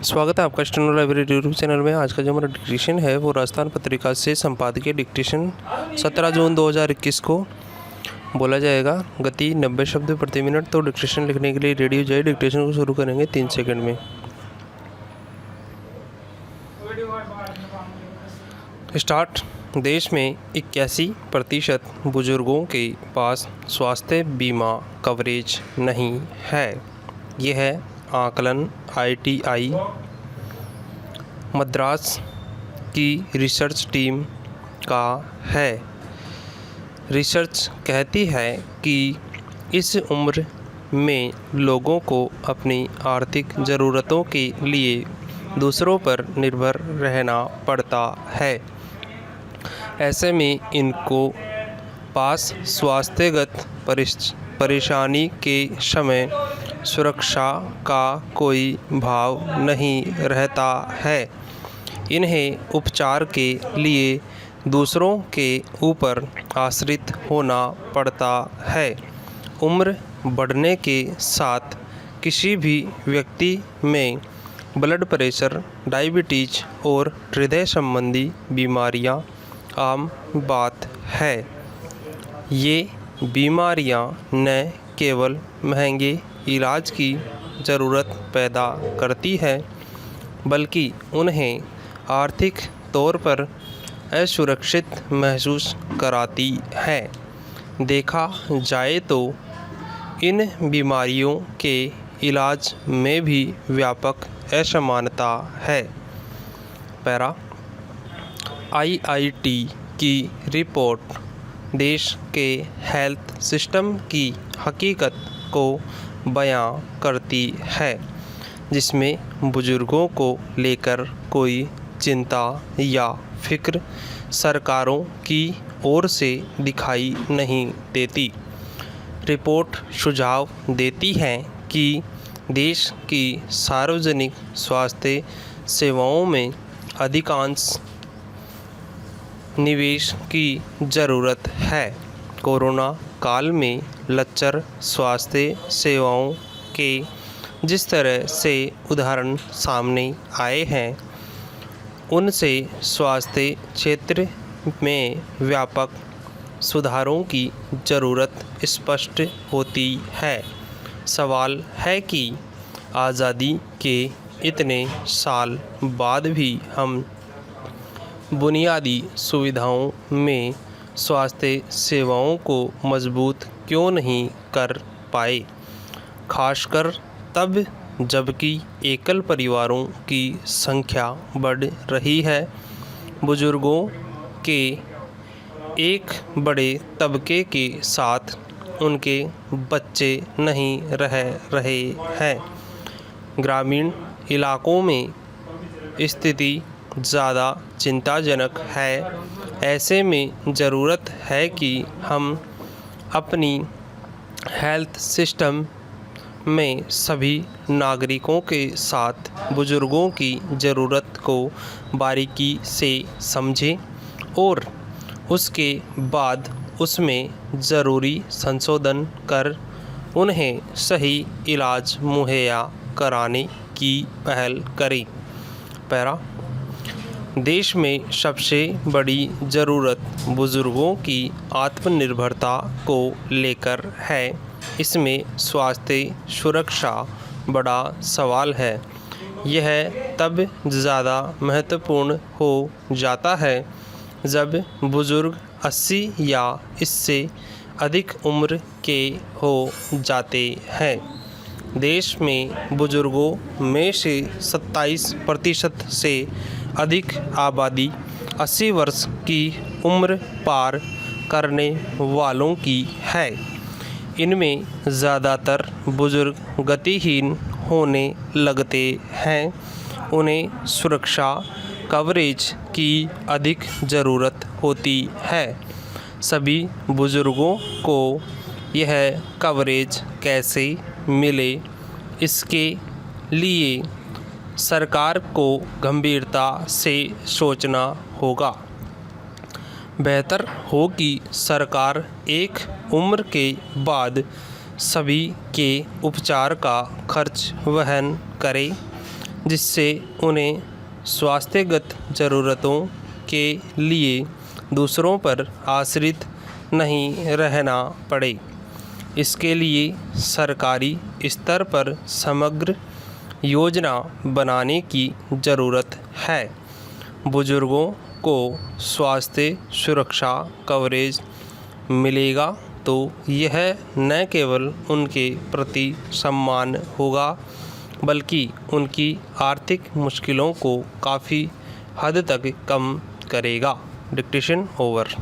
स्वागत है आपका स्टेनो लाइब्रेरी यूट्यूब चैनल में। आज का जो हमारा डिक्टेशन है वो राजस्थान पत्रिका से संपादकीय डिक्टेशन 17 जून 2021 को बोला जाएगा। गति 90 शब्द प्रति मिनट। तो डिक्टेशन लिखने के लिए रेडी हो जाए। डिक्टेशन को शुरू करेंगे 3 सेकंड में। स्टार्ट। देश में 81% बुजुर्गों के पास स्वास्थ्य बीमा कवरेज नहीं है। यह आकलन ITI मद्रास की रिसर्च टीम का है। रिसर्च कहती है कि इस उम्र में लोगों को अपनी आर्थिक ज़रूरतों के लिए दूसरों पर निर्भर रहना पड़ता है। ऐसे में इनको पास स्वास्थ्यगत परेशानी के समय सुरक्षा का कोई भाव नहीं रहता है। इन्हें उपचार के लिए दूसरों के ऊपर आश्रित होना पड़ता है। उम्र बढ़ने के साथ किसी भी व्यक्ति में ब्लड प्रेशर, डायबिटीज और हृदय संबंधी बीमारियां आम बात है। ये बीमारियां न केवल महंगे इलाज की ज़रूरत पैदा करती है बल्कि उन्हें आर्थिक तौर पर असुरक्षित महसूस कराती है। देखा जाए तो इन बीमारियों के इलाज में भी व्यापक असमानता है। पैरा। IIT की रिपोर्ट देश के हेल्थ सिस्टम की हकीकत को बयां करती है, जिसमें बुजुर्गों को लेकर कोई चिंता या फिक्र सरकारों की ओर से दिखाई नहीं देती। रिपोर्ट सुझाव देती है कि देश की सार्वजनिक स्वास्थ्य सेवाओं में अधिकांश निवेश की ज़रूरत है। कोरोना काल में लचर स्वास्थ्य सेवाओं के जिस तरह से उदाहरण सामने आए हैं, उनसे स्वास्थ्य क्षेत्र में व्यापक सुधारों की ज़रूरत स्पष्ट होती है। सवाल है कि आज़ादी के इतने साल बाद भी हम बुनियादी सुविधाओं में स्वास्थ्य सेवाओं को मजबूत क्यों नहीं कर पाए, खासकर तब जबकि एकल परिवारों की संख्या बढ़ रही है। बुजुर्गों के एक बड़े तबके के साथ उनके बच्चे नहीं रह रहे हैं। ग्रामीण इलाकों में स्थिति ज़्यादा चिंताजनक है। ऐसे में ज़रूरत है कि हम अपनी हेल्थ सिस्टम में सभी नागरिकों के साथ बुजुर्गों की ज़रूरत को बारीकी से समझें और उसके बाद उसमें ज़रूरी संशोधन कर उन्हें सही इलाज मुहैया कराने की पहल करें। पैरा। देश में सबसे बड़ी ज़रूरत बुजुर्गों की आत्मनिर्भरता को लेकर है। इसमें स्वास्थ्य सुरक्षा बड़ा सवाल है। यह तब ज़्यादा महत्वपूर्ण हो जाता है जब बुजुर्ग 80 या इससे अधिक उम्र के हो जाते हैं। देश में बुजुर्गों में से 27% से अधिक आबादी 80 वर्ष की उम्र पार करने वालों की है। इनमें ज़्यादातर बुजुर्ग गतिहीन होने लगते हैं। उन्हें सुरक्षा कवरेज की अधिक ज़रूरत होती है। सभी बुजुर्गों को यह कवरेज कैसे मिले, इसके लिए सरकार को गंभीरता से सोचना होगा। बेहतर हो कि सरकार एक उम्र के बाद सभी के उपचार का खर्च वहन करे जिससे उन्हें स्वास्थ्यगत ज़रूरतों के लिए दूसरों पर आश्रित नहीं रहना पड़े। इसके लिए सरकारी स्तर पर समग्र योजना बनाने की ज़रूरत है। बुजुर्गों को स्वास्थ्य सुरक्षा कवरेज मिलेगा तो यह न केवल उनके प्रति सम्मान होगा बल्कि उनकी आर्थिक मुश्किलों को काफ़ी हद तक कम करेगा। Dictation over.